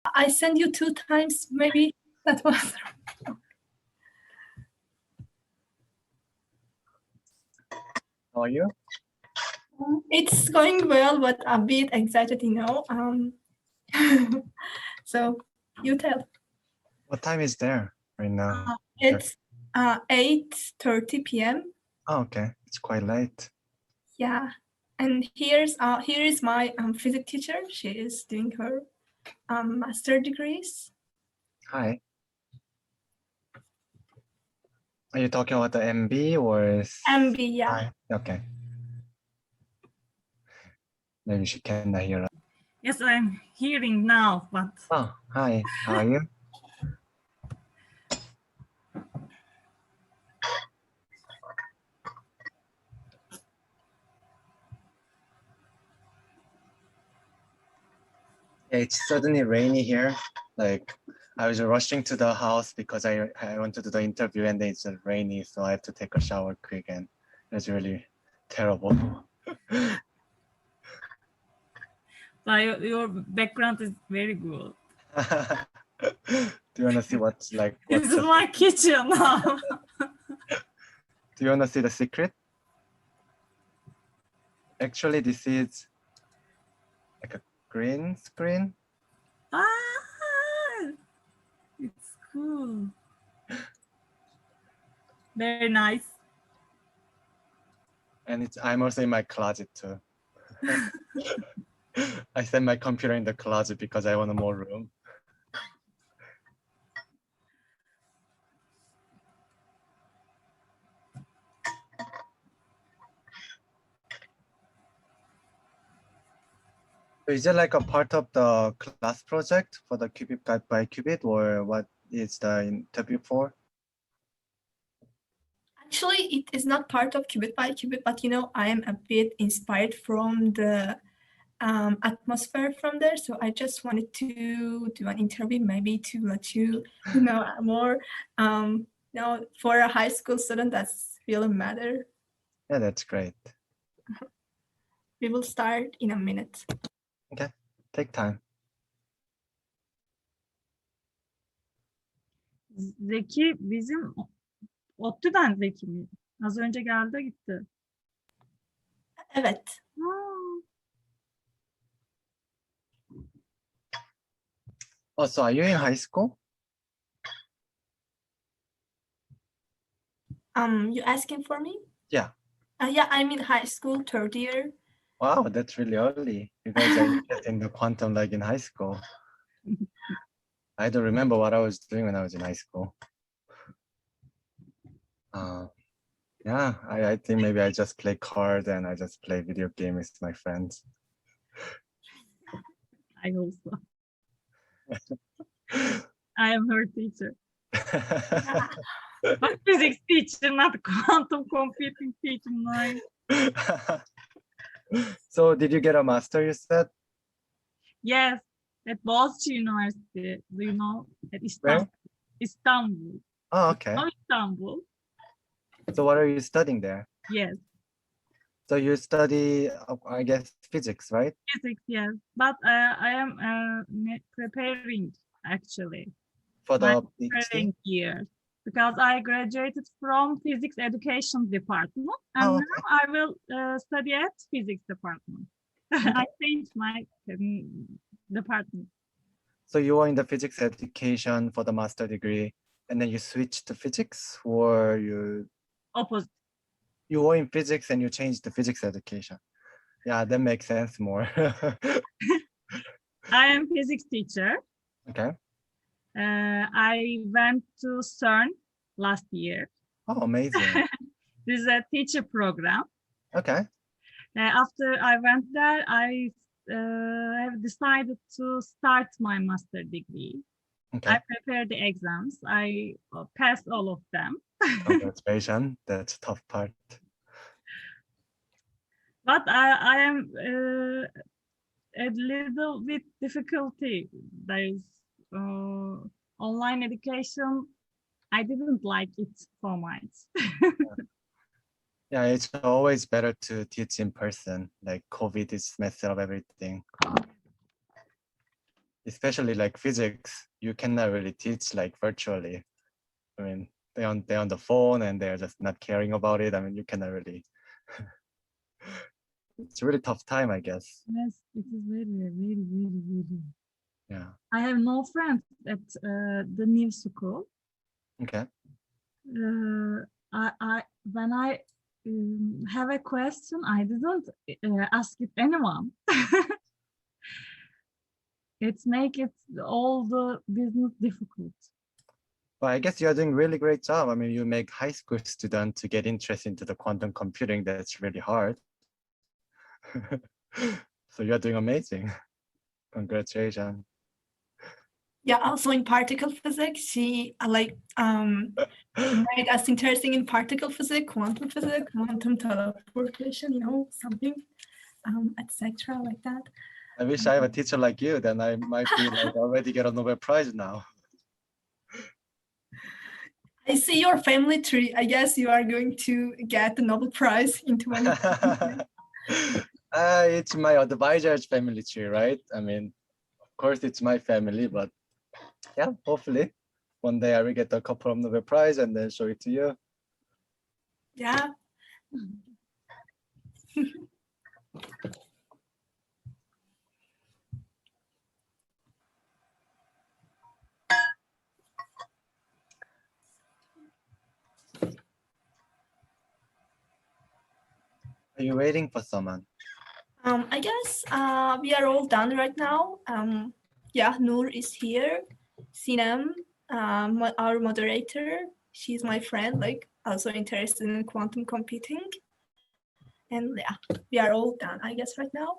I sent you 2 times, maybe that was. How are you? It's going well, but a bit excited, So you tell. What time is there right now? It's 8:30 p.m. Oh, okay. It's quite late. Yeah, and here is my physics teacher. She is doing her master degrees. Hi. Are you talking about the MB or? MB, yeah. Hi. Okay. Maybe she cannot hear us. Yes, I'm hearing now, but. Oh, hi. How are you? It's suddenly rainy here. Like I was rushing to the house because I went to do the interview and then it's rainy, so I have to take a shower quick, and it's really terrible. But your background is very good. Do you want to see what's like? This is my kitchen now. Do you want to see the secret? Actually, this is like a green screen. Ah, it's cool. Very nice. And I'm also in my closet too. I set my computer in the closet because I want more room. Is it like a part of the class project for the Qubit Guide by Qubit, or what is the interview for? Actually, it is not part of Qubit by Qubit, but I am a bit inspired from the atmosphere from there. So I just wanted to do an interview, maybe to let you know more. For a high school student, that's really matter. Yeah, that's great. We will start in a minute. Okay, take time. Zeki bizim ODTÜ'den Zeki mi? Az önce geldi gitti. Evet. Oh, so are you in high school? You asking for me? Yeah. Yeah, I'm in high school, 3rd year. Wow, that's really early. You guys are interested in the quantum like in high school. I don't remember what I was doing when I was in high school. Yeah, I think maybe I just play cards and I just play video games with my friends. I also. I am her teacher. But physics teacher, not quantum computing teacher. No. So did you get a master, you said? Yes, at Boğaziçi University. Do you know? At Istanbul. Where? Istanbul. Oh, okay. Oh, Istanbul. So what are you studying there? Yes. So you study, I guess, physics, right? Physics, yes. But I am preparing, actually. For the preparing year. Because I graduated from physics education department. And now I will study at physics department. Okay. I changed my department. So you were in the physics education for the master degree, and then you switched to physics, or you? Opposite. You were in physics and you changed to physics education. Yeah, that makes sense more. I am physics teacher. Okay. I went to CERN last year. Oh, amazing. This is a teacher program. Okay. After I went there, I have decided to start my master degree. Okay. I prepared the exams. I passed all of them. Congratulations. That's a tough part. But I am a little bit difficulty. There's online education. I didn't like it so much. Yeah, it's always better to teach in person. Like COVID is messing up everything. especially like physics, you cannot really teach like virtually. I mean, they're on the phone and they're just not caring about it. I mean, you cannot really. It's a really tough time, I guess. Yes, it is very, very, very, very. Yeah. I have no friends at the new school. Okay. I when I have a question, I didn't ask it anyone. It's make it all the business difficult. Well, I guess you're doing really great job. I mean, you make high school students to get interested into the quantum computing. That's really hard. So you're doing amazing. Congratulations. Yeah, also in particle physics, she made us interesting in particle physics, quantum teleportation, something, etc. like that. I wish I have a teacher like you, then I might be like already get a Nobel Prize now. I see your family tree. I guess you are going to get the Nobel Prize in 2020. It's my advisor's family tree, right? I mean, of course it's my family, but yeah, hopefully one day I will get a couple of Nobel Prize and then show it to you. Yeah. Are you waiting for someone? I guess we are all done right now. Yeah, Noor is here. Sinem, our moderator, she's my friend, like also interested in quantum computing. And yeah, we are all done, I guess, right now.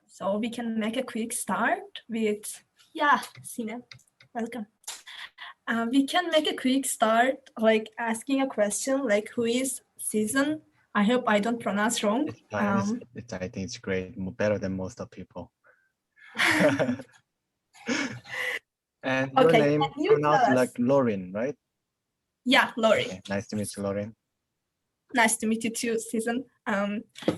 So we can make a quick start with, yeah, Sinem, welcome. We can make a quick start, like asking a question, like who is Saesun? I hope I don't pronounce wrong. I think it's great, better than most of people. And your Okay, name pronounced like Lauren, right? Yeah, Lauren. Okay, nice to meet you, Lauren. Nice to meet you too, Saesun.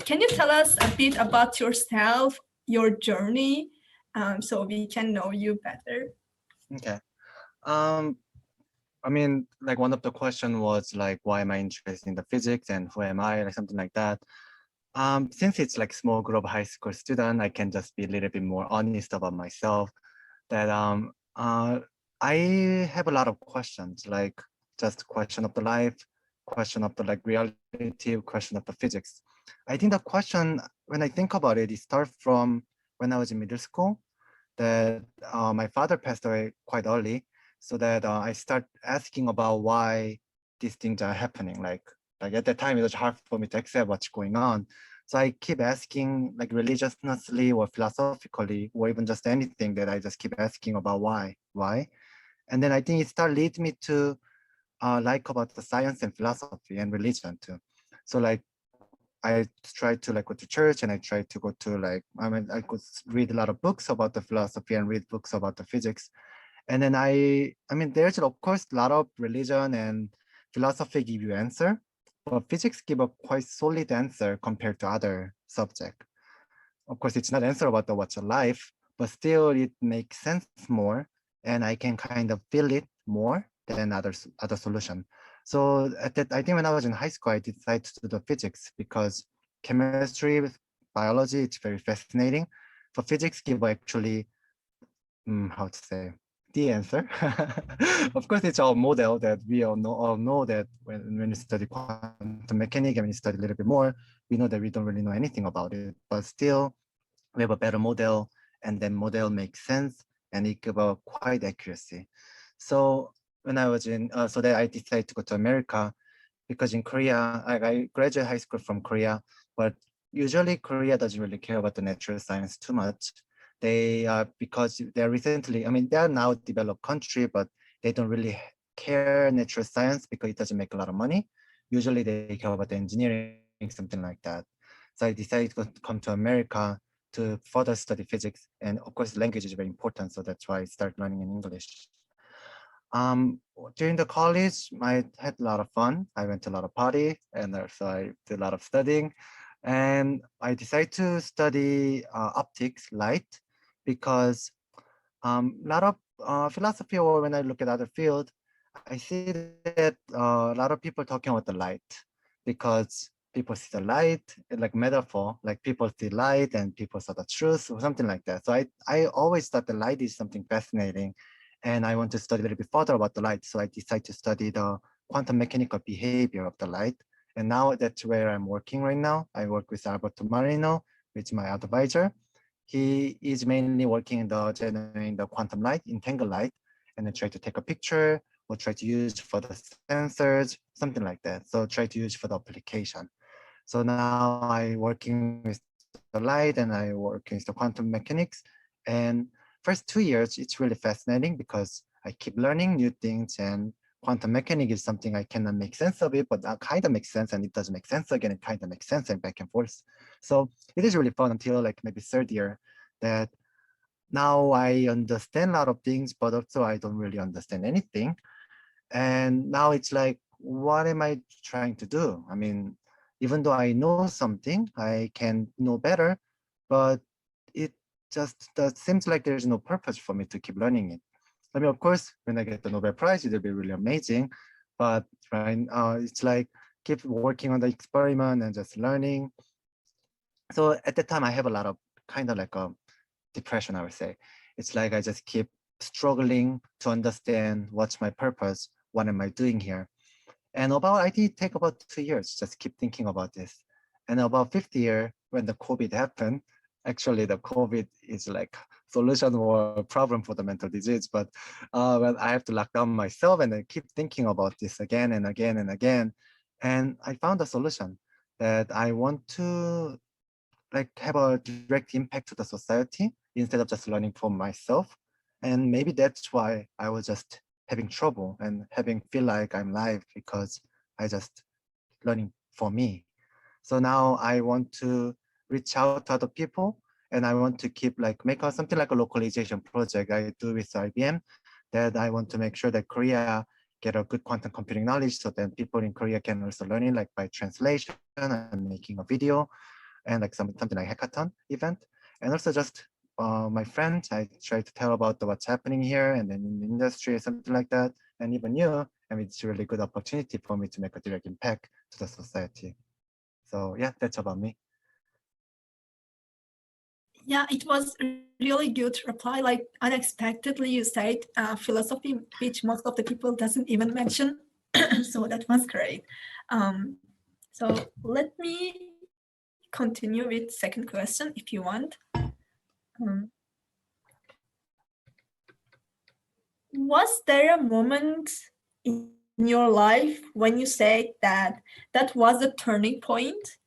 Can you tell us a bit about yourself, your journey, so we can know you better? Okay. I mean, like one of the question was like, why am I interested in the physics and who am I, like something like that. Since it's like small group of high school student, I can just be a little bit more honest about myself. That I have a lot of questions, like just question of the life, question of the like reality, question of the physics. I think the question, when I think about it, it starts from when I was in middle school. That my father passed away quite early, so that I start asking about why these things are happening. Like at that time, it was hard for me to accept what's going on. So I keep asking, like religiously or philosophically, or even just anything, that I just keep asking about why. And then I think it started lead me to like about the science and philosophy and religion too. So like I tried to like go to church, and I tried to go to like, I mean, I could read a lot of books about the philosophy and read books about the physics. And then I mean, there's of course a lot of religion and philosophy give you answer, but physics give a quite solid answer compared to other subject. Of course, it's not answer about the what's your life, but still it makes sense more, and I can kind of feel it more than other solution. So at that, I think when I was in high school, I decided to do the physics because chemistry, biology, it's very fascinating. For physics, give actually, how to say, the answer. Of course, it's our model that we all know that when you study quantum mechanics and when you study a little bit more, we know that we don't really know anything about it, but still we have a better model, and then model makes sense, and it give a quite accuracy. So when I was in, so that I decided to go to America, because in Korea, I graduated high school from Korea, but usually Korea doesn't really care about the natural science too much. They because they're recently, I mean, they're now a developed country, but they don't really care natural science because it doesn't make a lot of money. Usually they care about the engineering, something like that. So I decided to come to America to further study physics. And of course, language is very important. So that's why I started learning in English. During the college, I had a lot of fun. I went to a lot of party, and so I did a lot of studying. And I decided to study optics, light, because lot of philosophy, or when I look at other field, I see that a lot of people talking about the light, because people see the light, like metaphor, like people see light and people saw the truth or something like that. So I always thought the light is something fascinating, and I want to study a little bit further about the light. So I decided to study the quantum mechanical behavior of the light. And now that's where I'm working right now. I work with Alberto Marino, which is my advisor. He is mainly working in the generating the quantum light, entangled light, and then try to take a picture or try to use for the sensors, something like that. So try to use for the application. So now I working with the light and I work with the quantum mechanics. And first 2 years, it's really fascinating because I keep learning new things, and quantum mechanics is something I cannot make sense of it, but that kind of makes sense and it doesn't make sense again, it kind of makes sense and back and forth. So it is really fun until like maybe third year that now I understand a lot of things, but also I don't really understand anything. And now it's like, what am I trying to do? I mean, even though I know something, I can know better, but it just seems like there's no purpose for me to keep learning it. I mean, of course, when I get the Nobel Prize, it'll be really amazing. But right now, it's like keep working on the experiment and just learning. So at the time, I have a lot of kind of like a depression, I would say. It's like I just keep struggling to understand what's my purpose, what am I doing here? And I did take about 2 years, just keep thinking about this. And about fifth year, when the COVID happened, actually the COVID is like solution or problem for the mental disease, but well, I have to lock down myself and then keep thinking about this again and again and again. And I found a solution that I want to like have a direct impact to the society instead of just learning for myself. And maybe that's why I was just having trouble and having feel like I'm live, because I just learning for me. So now I want to reach out to other people, and I want to keep like make something like a localization project I do with IBM, that I want to make sure that Korea get a good quantum computing knowledge, so that people in Korea can also learn it like by translation and making a video, and like something like hackathon event. And also just my friends, I try to tell about what's happening here and then in the industry, something like that. And even you, I mean, it's a really good opportunity for me to make a direct impact to the society. So yeah, that's about me. Yeah, it was really good reply. Like unexpectedly, you said philosophy, which most of the people doesn't even mention. So that was great. So let me continue with second question, if you want. Was there a moment in your life when you said that that was a turning point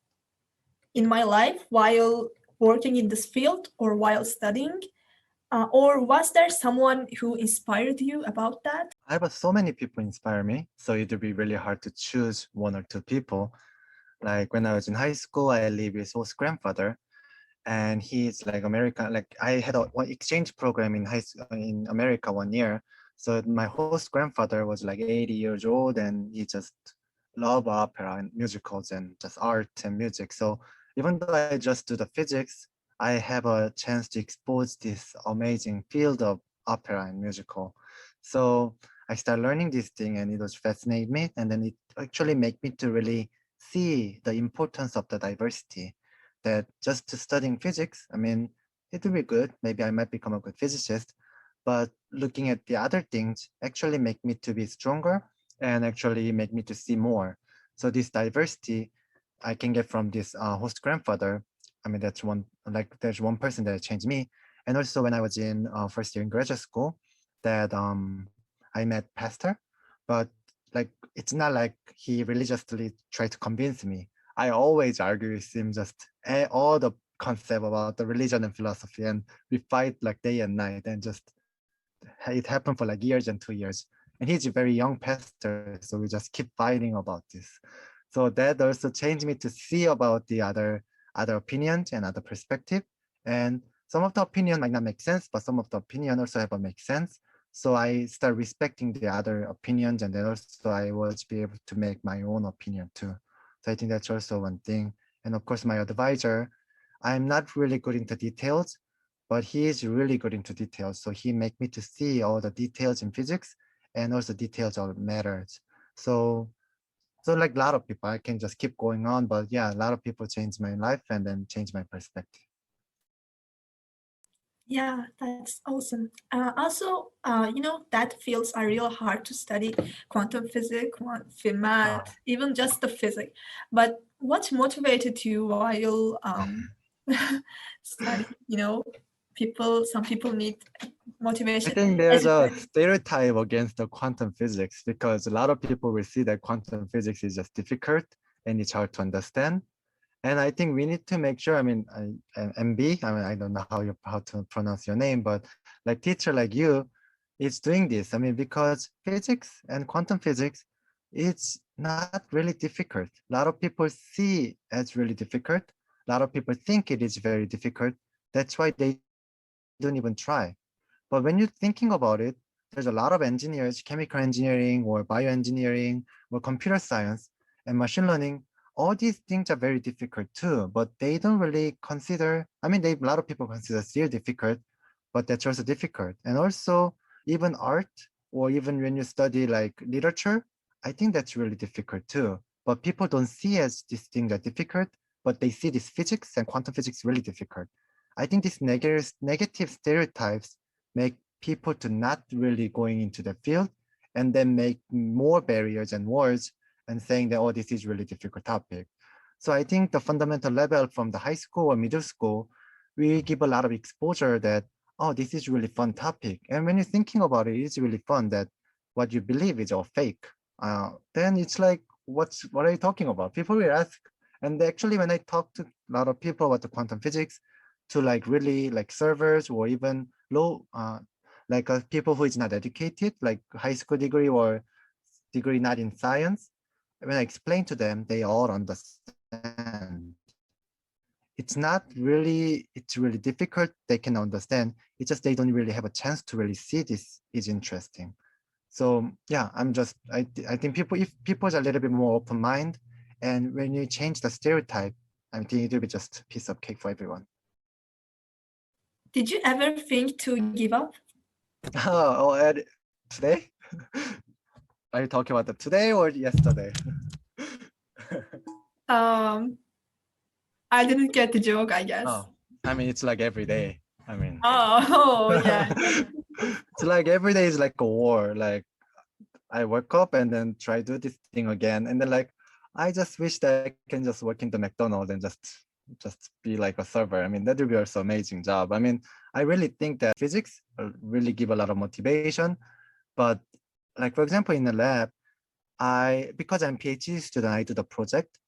in my life while working in this field or while studying? Or was there someone who inspired you about that? I have so many people inspire me, so it'd be really hard to choose one or two people. Like when I was in high school, I lived with host grandfather, and he's like American. Like I had one exchange program in America 1 year. So my host grandfather was like 80 years old, and he just loved opera and musicals and just art and music. So even though I just do the physics, I have a chance to expose this amazing field of opera and musical. So I started learning this thing, and it was fascinating me. And then it actually made me to really see the importance of the diversity, that just to studying physics, I mean, it would be good. Maybe I might become a good physicist, but looking at the other things actually make me to be stronger and actually make me to see more. So this diversity I can get from this host grandfather. I mean, that's one, like there's one person that changed me. And also when I was in first year in graduate school, that I met pastor, but like, it's not like he religiously tried to convince me. I always argue with him just all the concept about the religion and philosophy, and we fight like day and night, and just it happened for like years and 2 years. And he's a very young pastor, so we just keep fighting about this. So that also changed me to see about the other opinions and other perspective. And some of the opinion might not make sense, but some of the opinion also have a make sense. So I start respecting the other opinions, and then also I was be able to make my own opinion too. So I think that's also one thing. And of course, my advisor, I'm not really good into details, but he is really good into details. So he make me to see all the details in physics and also details of matters. So like a lot of people, I can just keep going on, but yeah, a lot of people changed my life and then changed my perspective. Yeah, that's awesome. Also, that fields are real hard to study: quantum physics, math, even just the physics. But what motivated you while study? Some people need I motivation. think As there's you a said, stereotype against the quantum physics because a lot of people will see that quantum physics is just difficult and it's hard to understand. And I think we need to make sure, MB, I don't know how to pronounce your name, but like teacher like you is doing this. Because physics and quantum physics, it's not really difficult. A lot of people see as really difficult. A lot of people think it is very difficult. That's why they don't even try. But when you're thinking about it, there's a lot of engineers, chemical engineering or bioengineering or computer science and machine learning. All these things are very difficult too, but they don't really consider, a lot of people consider still difficult, but that's also difficult. And also even art or even when you study like literature, I think that's really difficult too. But people don't see as these things are difficult, but they see this physics and quantum physics really difficult. I think these negative stereotypes make people to not really going into the field and then make more barriers and walls and saying that, oh, this is really difficult topic. So I think the fundamental level from the high school or middle school, we give a lot of exposure that, oh, this is really fun topic. And when you're thinking about it, it's really fun that what you believe is all fake. Then it's like, what are you talking about? People will ask. And actually, when I talk to a lot of people about the quantum physics, to like really like servers or even low, people who is not educated, like high school degree or degree not in science, when I explain to them, they all understand. It's really difficult. They can understand. It's just they don't really have a chance to really see this is interesting. So yeah, I think if people are a little bit more open mind, and when you change the stereotype, I think it will be just a piece of cake for everyone. did you ever think to give up? Oh, today? Are you talking about the today or yesterday? Um, I didn't get the joke, I guess. Oh, it's like every day. Oh, yeah. It's like every day is like a war. Like I wake up and then try to do this thing again. And then like, I just wish that I can just work in the McDonald's and just be like a server. That would be also amazing job. I really think that physics really give a lot of motivation. But like, for example, in the lab, because I'm PhD student, I do the project.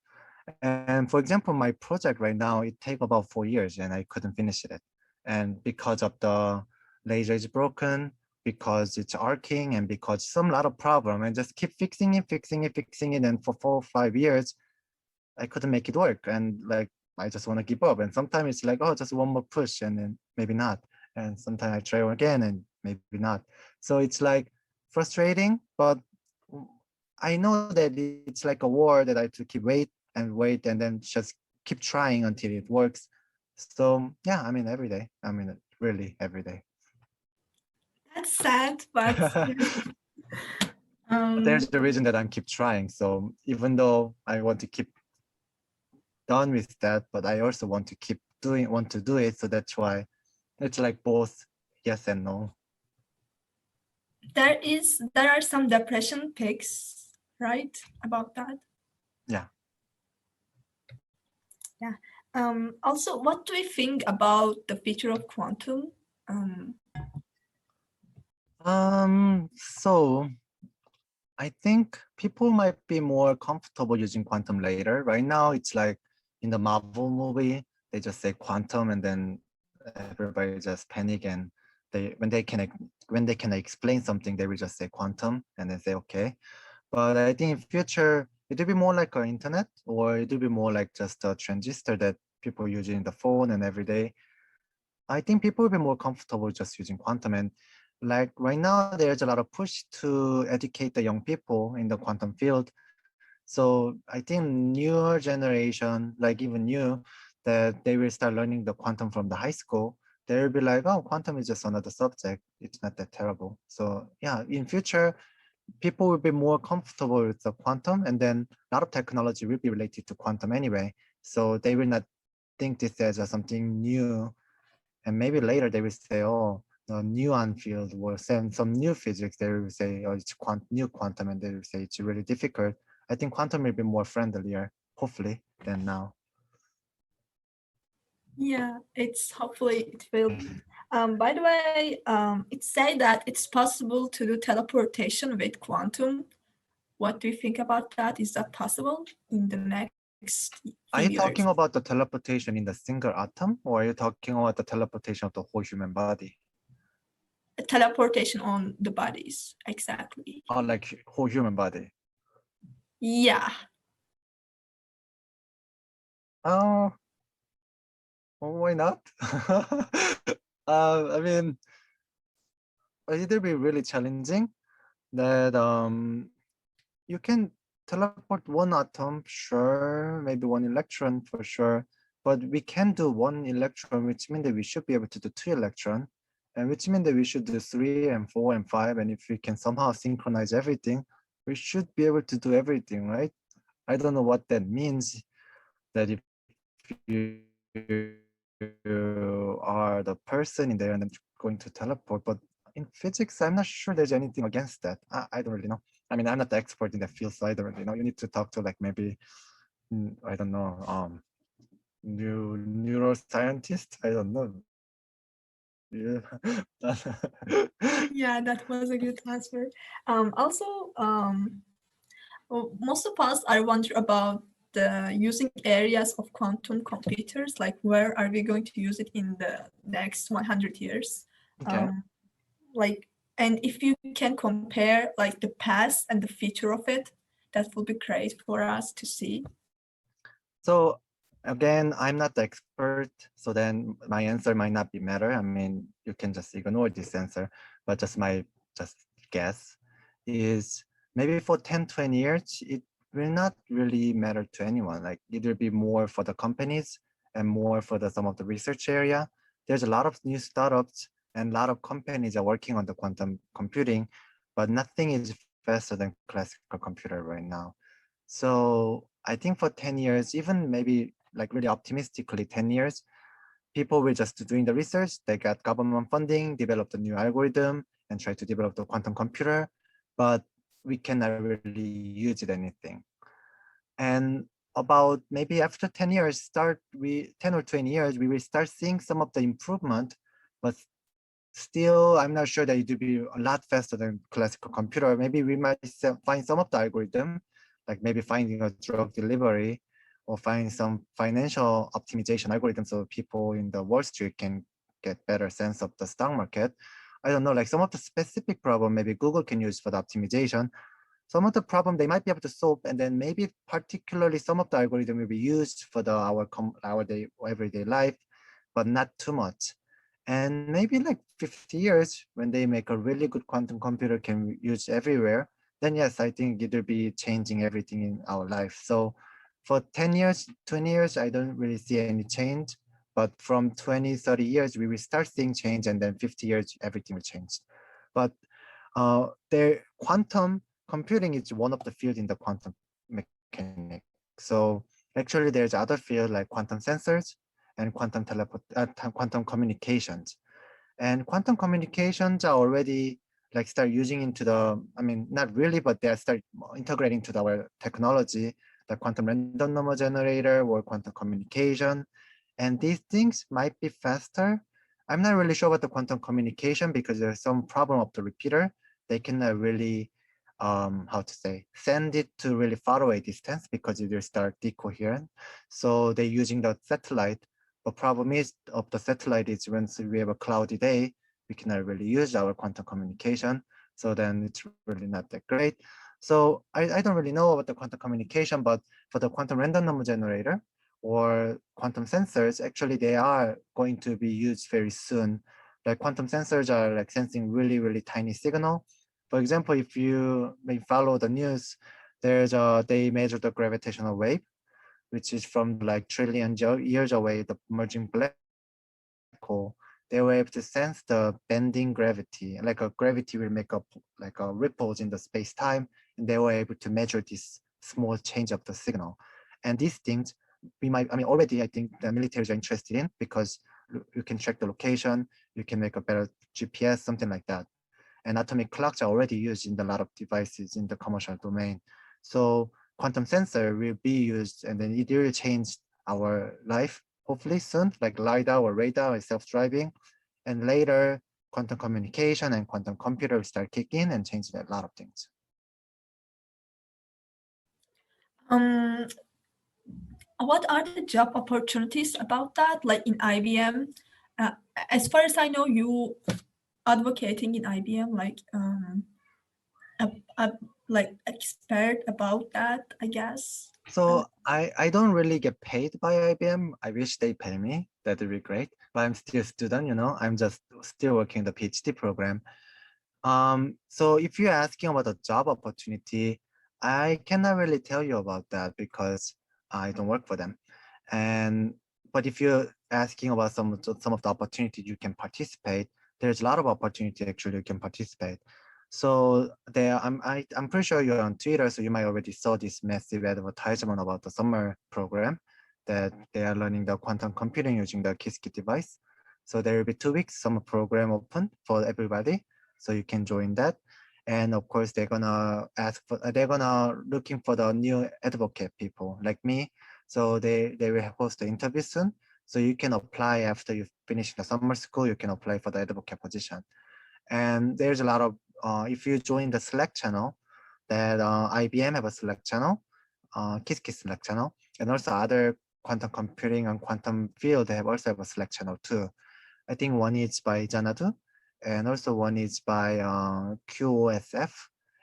And for example, my project right now, it take about 4 years and I couldn't finish it. And because of the laser is broken, because it's arcing and because some lot of problem and just keep fixing it. And for 4 or 5 years, I couldn't make it work. And like, I just want to give up. And sometimes it's like, oh, just one more push and then maybe not. And sometimes I try again and maybe not. So it's like frustrating, but I know that it's like a war that I have to keep wait and then just keep trying until it works. So yeah, every day. Really every day. That's sad, but There's the reason that I'm keep trying. So even though I want to keep done with that, but I also want to do it. So that's why it's like both yes and no. there are some depression pics, right, about that? Yeah. Yeah. Also, what do you think about the future of quantum? So I think people might be more comfortable using quantum later. Right now, it's like in the Marvel movie, they just say quantum and then everybody just panic and when they can explain something, they will just say quantum and then say okay. But I think in future it will be more like an internet, or it will be more like just a transistor that people use in the phone and every day. I think people will be more comfortable just using quantum. And like right now, there's a lot of push to educate the young people in the quantum field. So I think newer generation, like even you, that they will start learning the quantum from the high school. they'll be like, oh, quantum is just another subject. It's not that terrible. So yeah, in future, people will be more comfortable with the quantum, and then a lot of technology will be related to quantum anyway. So they will not think this as something new. And maybe later they will say, oh, the muon field or some new physics, they will say, oh, it's new quantum, and they will say it's really difficult. I think quantum will be more friendlier, hopefully, than now. Yeah, it's hopefully it will. By the way, it's said that it's possible to do teleportation with quantum. What do you think about that? Is that possible in the next few Are you years? talking about the teleportation in the single atom, or are you talking about the teleportation of the whole human body? Teleportation on the bodies, exactly. Or like whole human body? Yeah. Oh, well, why not? I mean, it'll be really challenging that you can teleport one atom, sure, maybe one electron for sure, but we can do one electron, which means that we should be able to do 2 electrons, and which means that we should do 3 and 4 and 5, and if we can somehow synchronize everything, we should be able to do everything, right? I don't know what that means, that if you are the person in there and then going to teleport, but in physics, I'm not sure there's anything against that. I don't really know. I mean, I'm not the expert in that field, so I don't really know. You need to talk to like maybe, I don't know, neuroscientist. I don't know. Yeah. Yeah, that was a good answer. Also, well, most of us are wondering about the using areas of quantum computers, like where are we going to use it in the next 100 years? Okay. Like, and if you can compare like the past and the future of it, that would be great for us to see. So again, I'm not the expert, so then my answer might not be matter. I mean, you can just ignore this answer, but just my guess is maybe for 10, 20 years, it will not really matter to anyone. Like it will be more for the companies and more for some of the research area. There's a lot of new startups and a lot of companies are working on the quantum computing, but nothing is faster than classical computer right now. So I think for 10 years, even maybe like really optimistically 10 years, people were just doing the research. They got government funding, developed a new algorithm, and tried to develop the quantum computer, but we cannot really use it anything. And about maybe after 10 years, 10 or 20 years, we will start seeing some of the improvement, but still, I'm not sure that it will be a lot faster than classical computer. Maybe we might find some of the algorithm, like maybe finding a drug delivery or find some financial optimization algorithm so people in the Wall Street can get better sense of the stock market. I don't know, like some of the specific problem maybe Google can use for the optimization. Some of the problem they might be able to solve, and then maybe particularly some of the algorithm will be used for our everyday life, but not too much. And maybe like 50 years, when they make a really good quantum computer can be used everywhere, then yes, I think it will be changing everything in our life. So for 10 years, 20 years, I don't really see any change. But from 20, 30 years, we will start seeing change, and then 50 years, everything will change. But the quantum computing is one of the fields in the quantum mechanics. So actually, there's other fields like quantum sensors and quantum communications. And quantum communications are already like start using into the, I mean, not really, but they start integrating to our technology, the quantum random number generator or quantum communication. And these things might be faster. I'm not really sure about the quantum communication because there's some problem of the repeater. They cannot really, how to say, send it to really far away distance because it will start decoherent. So they're using the satellite. The problem is of the satellite is when we have a cloudy day, we cannot really use our quantum communication. So then it's really not that great. So I don't really know about the quantum communication, but for the quantum random number generator or quantum sensors, actually they are going to be used very soon. Like quantum sensors are like sensing really, really tiny signal. For example, if you may follow the news, they measure the gravitational wave, which is from like trillion years away, the merging black hole. they were able to sense the bending gravity, like a gravity will make up like a ripples in the space-time, and they were able to measure this small change of the signal. And these things already I think the militaries are interested in, because you can track the location, you can make a better GPS, something like that. And atomic clocks are already used in a lot of devices in the commercial domain. So quantum sensor will be used, and then it will change our life, hopefully soon, like LiDAR or radar or self-driving. And later, quantum communication and quantum computer will start kicking in and change a lot of things. What are the job opportunities about that, like in IBM? As far as I know, you advocating in IBM, like expert about that, I guess. So I don't really get paid by IBM. I wish they pay me. That would be great. But I'm still a student, you know. I'm just still working the PhD program. So if you're asking about a job opportunity, I cannot really tell you about that because I don't work for them. But if you're asking about some of the opportunities you can participate, there's a lot of opportunity actually you can participate. So I'm pretty sure you're on Twitter, so you might already saw this massive advertisement about the summer program that they are learning the quantum computing using the Qiskit device. So there will be 2 weeks summer program open for everybody, so you can join that. And of course, they're gonna looking for the new advocate people like me. So they will host the interview soon. So you can apply after you finish the summer school. You can apply for the advocate position. And there's a lot of if you join the Slack channel, that IBM have a Slack channel, Qiskit Slack channel, and also other quantum computing and quantum field, they also have a Slack channel too. I think one is by Janadu, and also one is by QOSF.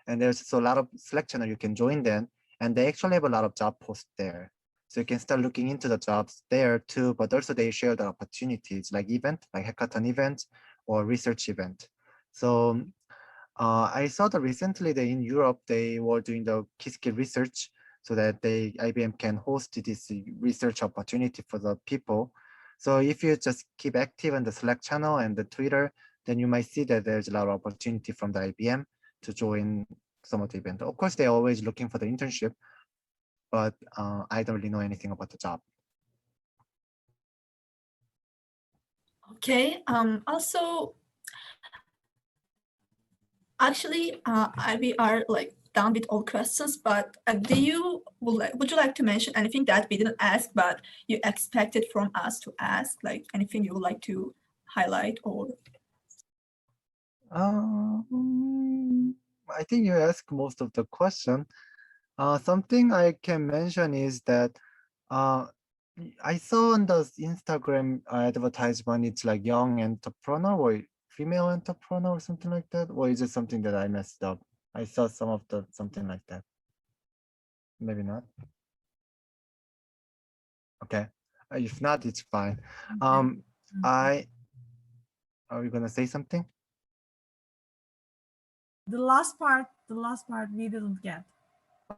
And there's also a lot of Slack channel you can join them, and they actually have a lot of job posts there. So you can start looking into the jobs there too, but also they share the opportunities like hackathon events or research event. So I saw that recently that in Europe, they were doing the Qiskit research so that IBM can host this research opportunity for the people. So if you just keep active on the Slack channel and the Twitter, then you might see that there's a lot of opportunity from the IBM to join some of the event. Of course, they're always looking for the internship, but I don't really know anything about the job. Okay. Also, actually, we are like done with all questions. But would you like to mention anything that we didn't ask, but you expected from us to ask? Like anything you would like to highlight or? I think you asked most of the question. Something I can mention is that I saw on the Instagram advertisement, it's like young entrepreneur or female entrepreneur or something like that. Or is it something that I messed up? I saw some of the something like that. Maybe not. Okay. If not, it's fine. Are you gonna say something? The last part we didn't get.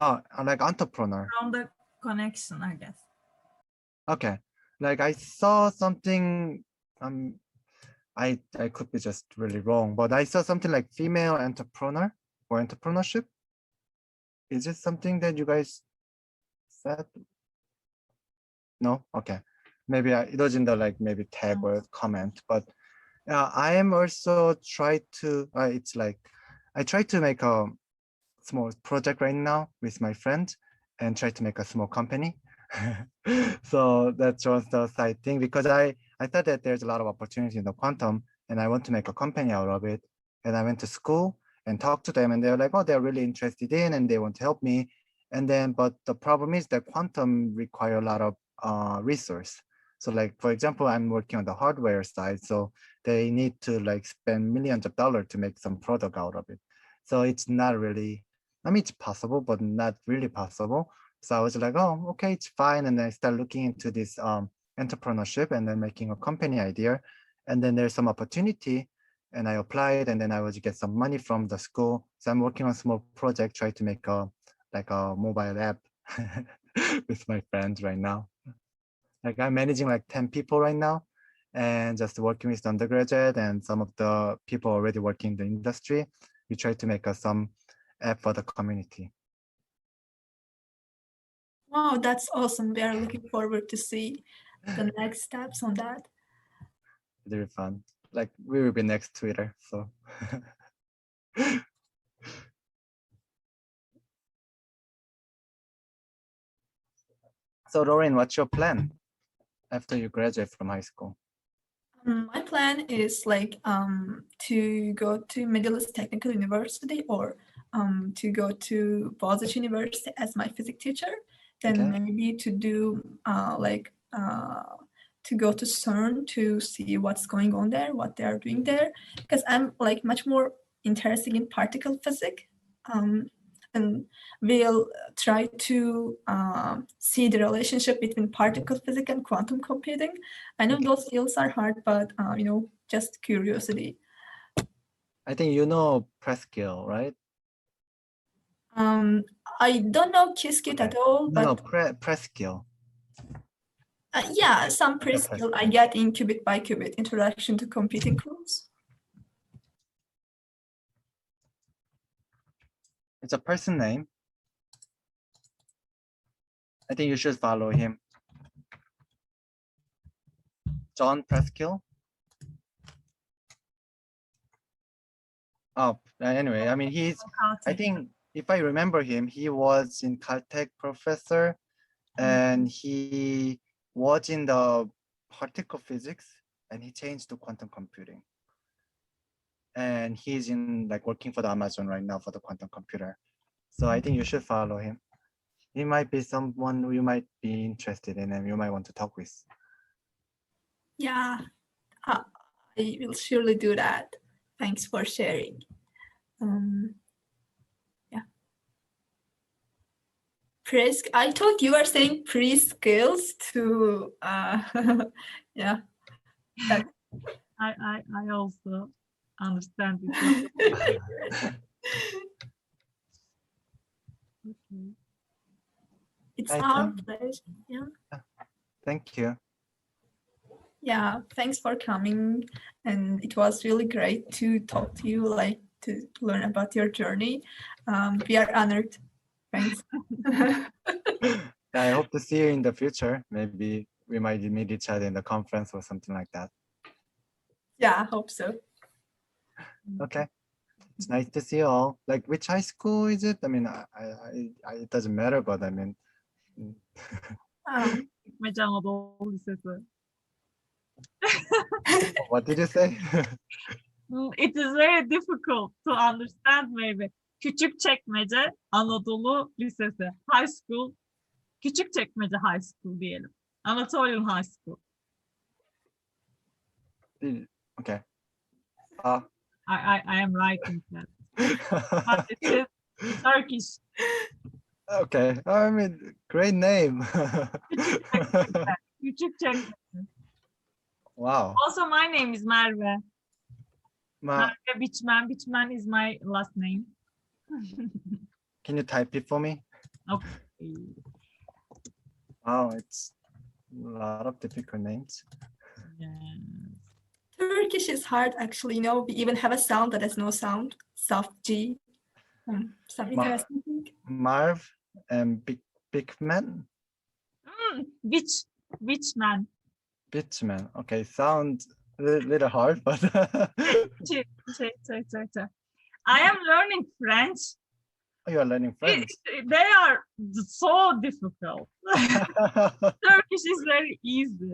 Oh, like entrepreneur. From the connection, I guess. Okay. Like I saw something, I could be just really wrong, but I saw something like female entrepreneur or entrepreneurship. Is it something that you guys said? No? Okay. Maybe it was in the like maybe tag or comment, but I am also try to, it's like, I try to make a small project right now with my friend and try to make a small company. So that's just the side thing, because I thought that there's a lot of opportunity in the quantum and I want to make a company out of it. And I went to school and talked to them and they're like, oh, they're really interested in and they want to help me. And then, but the problem is that quantum require a lot of resource. So like, for example, I'm working on the hardware side. So they need to like spend millions of dollars to make some product out of it. So it's not really, I mean, it's possible, but not really possible. So I was like, oh, okay, it's fine. And then I started looking into this entrepreneurship and then making a company idea. And then there's some opportunity and I applied and then I was get some money from the school. So I'm working on a small project, try to make a mobile app with my friends right now. Like I'm managing like 10 people right now. and just working with the undergraduate and some of the people already working in the industry. We try to make some app for the community. Wow, that's awesome. We are looking forward to see the next steps on that. Very fun. Like we will be next Twitter, so. So Lauren, what's your plan after you graduate from high school? My plan is like to go to Middle East Technical University or to go to Boğaziçi University as my physics teacher. Then Okay. maybe to do to go to CERN to see what's going on there, what they are doing there, because I'm like much more interested in particle physics. And we'll try to see the relationship between particle physics and quantum computing. I know those fields are hard, but you know, just curiosity. I think you know Presskill, right? I don't know Qiskit at all, but No, Presskill. yeah, some pre-skill I get in qubit by qubit introduction to computing course. It's a person name. I think you should follow him. John Presskill. Oh, anyway, I mean, I think if I remember him, he was in Caltech professor and he was in the particle physics and he changed to quantum computing. And he's in like working for the Amazon right now for the quantum computer. So I think you should follow him. He might be someone you might be interested in and you might want to talk with. Yeah, I will surely do that. Thanks for sharing. Yeah. I thought you were saying pre-skills to yeah. I also understand it. Okay. It's our pleasure. Yeah. Thank you. Yeah, thanks for coming. And it was really great to talk to you, like to learn about your journey. We are honored. Thanks. I hope to see you in the future. Maybe we might meet each other in the conference or something like that. Yeah, I hope so. Okay. It's nice to see you all. Like, which high school is it? I mean, it doesn't matter, but I mean. Anadolu Lisesi. What did you say? It is very difficult to understand maybe. Küçükçekmece Anadolu Lisesi. High School. Küçükçekmece High School diyelim. Anatolian High School. Okay. I am writing that. But it is Turkish. Okay. I mean, great name. Küçükçekmece. Wow. Also, my name is Merve. Ma, Merve Biçmen. Biçmen is my last name. can you type it for me? Okay. Wow, it's a lot of difficult names. Yes. Turkish is hard, actually. You know, we even have a sound that has no sound. Soft G. Some interesting thing. Marv and Big Man. Biçmen. Bitchman. Okay, sounds a little hard, but I am learning French. you are learning French. They are so difficult. Turkish is very easy.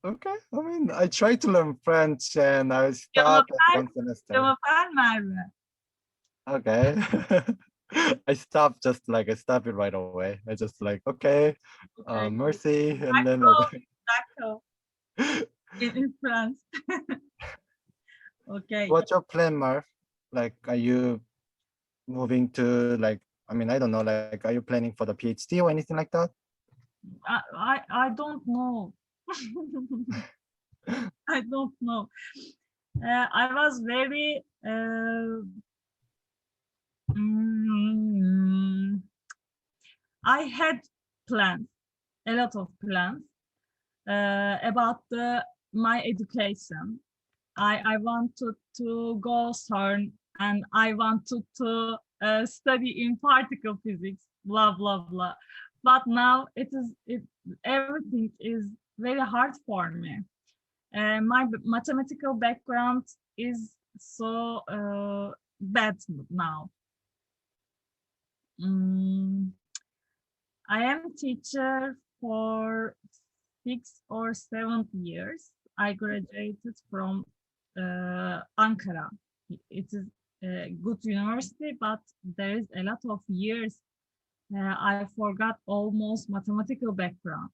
Okay, I mean, I tried to learn French and I stopped at one semester. Okay. I stopped I stopped it right away. I just like, okay, mercy, and then in France. Okay. What's your plan, Marv? Like, are you moving to I mean, I don't know, like, are you planning for the PhD or anything like that? I don't know. I don't know. I was very I had plans, a lot of plans, about my education. I wanted to go CERN, and I wanted to study in particle physics, blah blah blah. But now everything is very hard for me. My mathematical background is so bad now. Mm, I am teacher for 6 or 7 years. I graduated from Ankara. It is a good university, but there is a lot of years. I forgot almost mathematical background.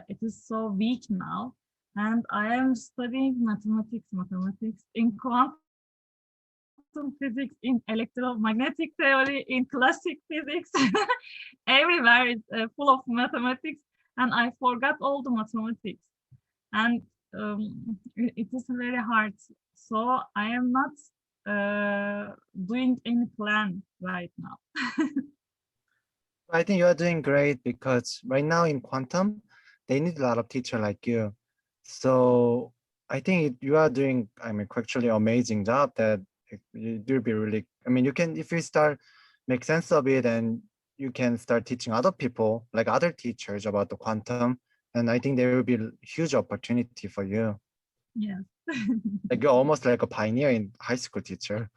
It is so weak now, and I am studying mathematics in quantum physics, in electromagnetic theory, in classic physics. Everywhere is full of mathematics, and I forgot all the mathematics, and it is very hard. So I am not doing any plan right now. I think you are doing great because right now in quantum, they need a lot of teacher like you. So I think you are doing, I mean, actually amazing job that you do be really, I mean, you can, if you start make sense of it and you can start teaching other people, like other teachers about the quantum, and I think there will be a huge opportunity for you. Yes. Like you're almost like a pioneer in high school teacher.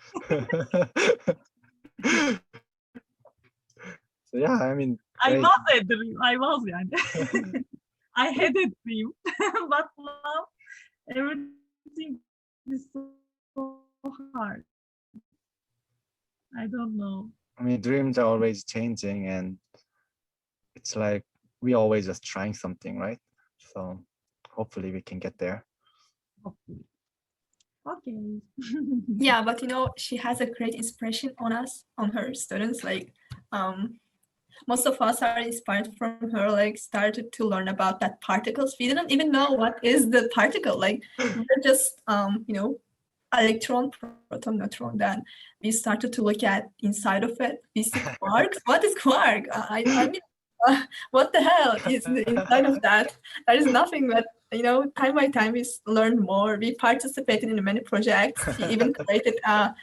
So yeah, I mean, I great. was a dream. I was yani. I had a dream, but now everything is so hard. I don't know. I mean, dreams are always changing, and it's like we always just trying something, right? So hopefully we can get there. Hopefully. Okay. Yeah, but you know, she has a great inspiration on us, on her students. Like, most of us are inspired from her, like started to learn about that particles. We didn't even know what is the particle. Like we're just you know, electron, proton, neutron. Then we started to look at inside of it. We see quarks. What is quark? I mean, what the hell is the inside of that? There is nothing but, you know, time by time we learned more. We participated in many projects. We even created a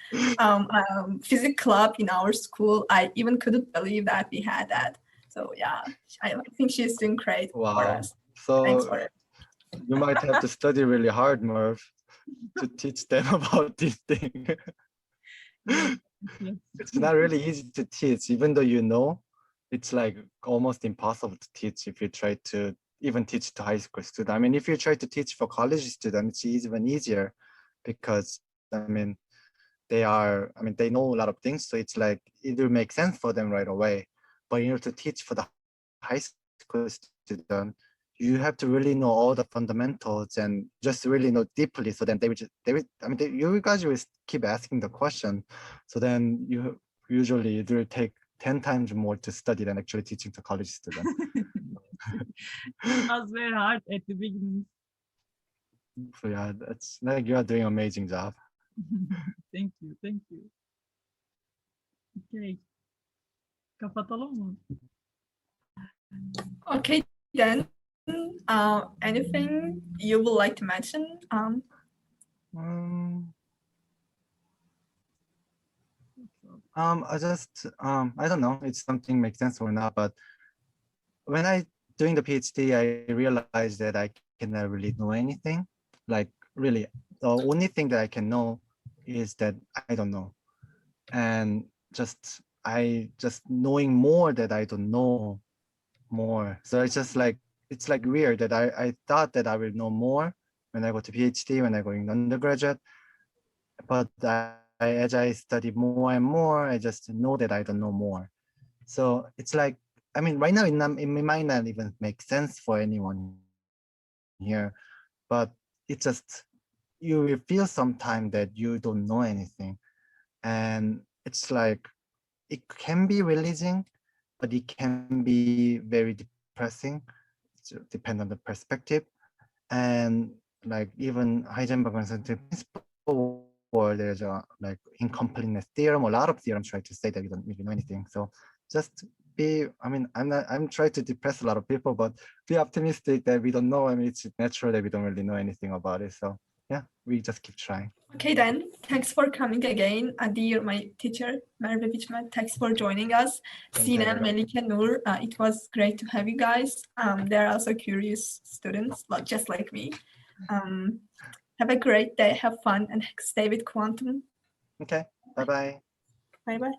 physics club in our school. I even couldn't believe that we had that. So yeah, I think she's doing great for Wow. us. Thanks So for it. you might have to study really hard, Merv, to teach them about this thing. Yes. It's not really easy to teach, even though you know, it's like almost impossible to teach if you try to even teach to high school students. I mean, if you try to teach for college students, it's even easier because, I mean, they know a lot of things. So it's like, it will make sense for them right away. But you know, to teach for the high school student, you have to really know all the fundamentals and just really know deeply. So then you guys will keep asking the question. So then you usually it will take 10 times more to study than actually teaching to college students. It was very hard at the beginning. So yeah, that's like you are doing an amazing job. Thank you. Thank you. Okay. Kapatalım mı? Okay, then anything you would like to mention? I just I don't know if something makes sense or not, but when I doing the PhD, I realized that I cannot really know anything. Like really, the only thing that I can know is that I don't know, and just knowing more that I don't know more. So it's like weird that I thought that I will know more when I go to PhD, when I go in undergraduate, but as I study more and more, I just know that I don't know more. So it's like, I mean, right now it might not even make sense for anyone here, but it just, you will feel sometime that you don't know anything. And it's like, it can be releasing, but it can be very depressing. It depends on the perspective. And like even Heisenberg concentrated principle, or there's a like incompleteness theorem, a lot of theorems try to say that you don't really know anything. So just I'm trying to depress a lot of people, but be optimistic that we don't know. I mean, it's natural that we don't really know anything about it. So yeah, we just keep trying. Okay, then. Thanks for coming again. Adi, my teacher, Merve Bichman, thanks for joining us. Thank you, Sinem, everyone. Melike, Noor, it was great to have you guys. They're also curious students, just like me. Have a great day, have fun, and stay with Quantum. Okay, bye-bye. Bye-bye.